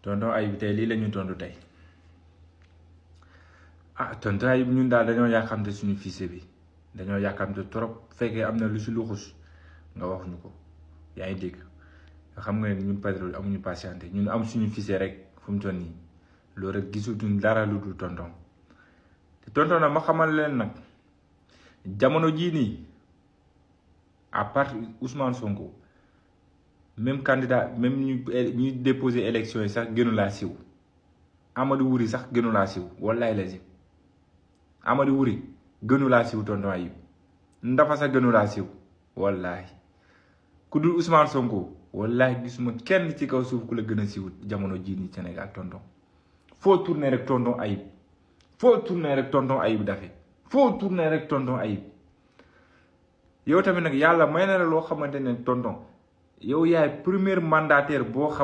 tonton Ayib tey lii la ñu tontu tey tonton Ayib ñun daal dañoo yàkkamte suñu fichier bi dañoo yàkkamte trop fekkee am na lu si luxus nga wax ñu ko yaa ngi dégg nga xam nga ne ñun Patriote amuñu patienté ñun am suñu fichier rek fu mu toll nii loolu rek gisutuñ dara lu dul tonton te tonton nag ma xamal leen nag jamono jii nii à part Ousmane Sonko même candidat même ñu déposé élection yi sax gënu laa siw Amadou Wuri sax gënu laa siw wallaay la si Amadou Wuri gënu laa siw tonton Ayib Ndafa sax gënu laa siw wallaay ku dul Ousmane Sonko wallaay gisuma kenn ci kaw suuf ku la gën a siw jamono jii nii Sénégal tonton foo tourné rek tonton Ayib foo tourné rek tonton Ayib dafe foo tourné rek tonton Ayib yow tamit nag yàlla may na la loo xamante ne tonton yow yaay premier mandataire boo xam